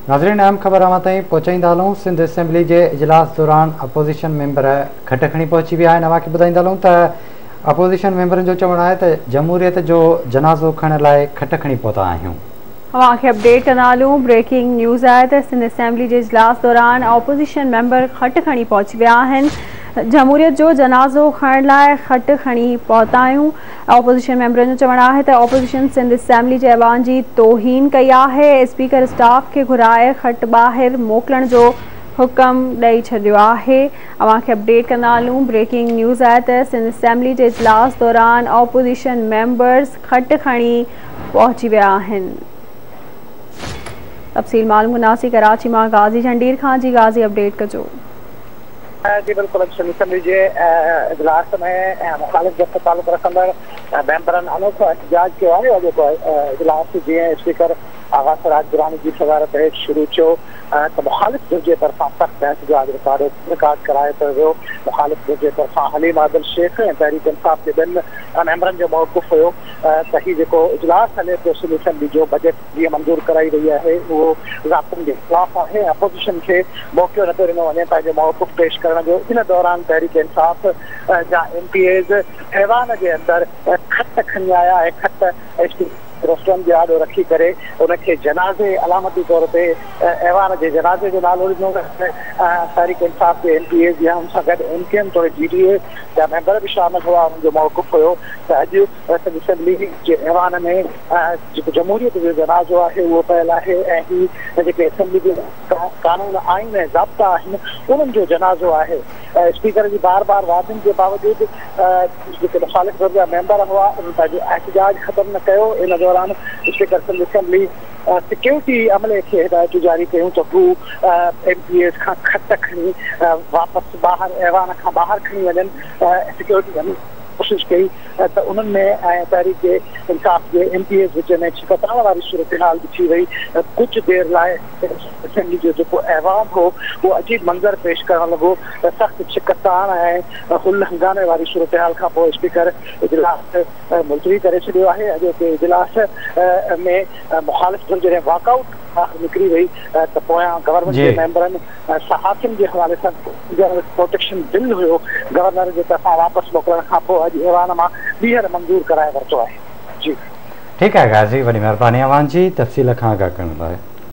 नाज़रीन, अहम ख़बर अवां ताईं पहुचाईंदा हलूं। सिंध असेंबली के इजलास दौरान अपोज़िशन मेंबर खट खणी पहुची विया आहिनि। अवांखे ॿुधाईंदा हलूं त अपोज़िशन मेंबरनि जो चवणु आहे त जमहूरियत जो जनाज़ो खणण लाइ खट खणी पहुता आहियूं। अवांखे अपडेट कंदा हलूं। ब्रेकिंग न्यूज़ आहे त सिंध असेंबली के इजलास दौरान अपोज़िशन मेंबर खट खणी पहुची विया आहिनि। जमहूरियत जो जनाज़ो खणण लाइ खट खणी पहुता आहियूं। अपोज़िशन मेंबरनि जो चवणु आहे त अपोज़िशन सिंध असेंबली जे ऐवान जी तौहीन कई आहे। स्पीकर स्टाफ खे घुराए खट ॿाहिरि मोकिलण जो हुकम ॾेई छॾियो आहे। अवांखे अपडेट कंदा हलूं। ब्रेकिंग न्यूज़ आहे त सिंध असेंबली जे इजलास दौरान अपोज़िशन मेंबर्स खट खणी पहुची विया आहिनि। तफ़सील मालूम मुनासी कराची मां गाज़ी जंडीर खां। जी गाज़ी अपडेट कजो। जी बिल्कुल, असेंबली के इजलास में मुखालिफ जब ताल्लुक रखंदड़ मेंबरन अनोखो एहतजाज किया है। जो इजलास जीअं स्पीकर आगा सराज दुरानी की सदारत हेठि शुरू थियो तो मुखालिफ धुर के तरफा सख्त एहतजाज रिकॉर्ड कराए पियो। मुखालिफ धुर के तरफा हलीम आदिल शेख ऐं तहरीक इंसाफ के ॿिनि मेंबरनि जो मौक़िफ़ हुयो त ही जेको इजलास हले पियो सिंध असेंबली जो बजट जीअं मंज़ूर कराई रही है वो ज़ाब्तनि जे ख़िलाफ़ आहे। अपोज़िशन के मौक़ो न पियो ॾिनो वञे पंहिंजो मौक़िफ़ पेश करण जो। इन दौरान तहरीक इंसाफ जा MPAs ऐवान के अंदर खत खणी आया ऐं खत रोस्टन जे आॾो रखी करे उनखे जनाज़े अलामती तौर पे ऐवान जे जनाज़े जो नालो ॾिनो। तहरीक इंसाफ के MPAs या उन सां गॾु MKM थोरे GDA जा मेंबर भी शामिल हुआ। उनजो मौक़िफ़ हुयो त अॼु सिंध असेंबली जे ऐवान में जेको जमहूरियत जो जनाज़ो आहे उहो पियल आहे ऐं ही जेके असेंबली जे कानून आइन ऐं ज़ाब्ता आहिनि उन्हनि जो जनाज़ो आहे। स्पीकर जी बार बार वादनि के बावजूद जेके मुखालिफ धुर जा मेंबर हुआ उन्हनि पंहिंजो एहतजाज ख़त्म न कयो। इन दौरान स्पीकर सिंध असेंबली सिक्योरिटी अमले खे हिदायतूं जारी कयूं त हू MPAs खां खट खणी वापसि ॿाहिरि ऐवान खां ॿाहिरि खणी वञनि। सिक्योरिटी कोशिश कई तो उन्हनि में तहरीक इंसाफ के MPAs विच में छिकताण वारी सूरत हाल भी थी वही। कुछ देर लाइ असेंबली जो जेको ऐवान हो वो अजीब मंज़र पेश करण लॻो। सख़्त छिकताण ऐं हुल हंगामे वारी सूरत हाल खां पोइ स्पीकर इजलास मुलतवी करे छॾियो आहे। अॼु के इजलास में मुखालिफ धुर जॾहिं वॉकआउट निकिरी वई त पोयां गवर्नमेंट जे मेंबरनि सहाफ़ियुनि जे हवाले सां प्रोटेक्शन बिल हुयो गवर्नर जे तरफ़ां वापसि मोकिलण खां पोइ अॼु ऐवान मां ॿीहर मंज़ूर कराए वरितो आहे। जी ठीक है गाज़ी, वॾी महिरबानी अवां जी तफ़सील खां आगाह करण लाइ।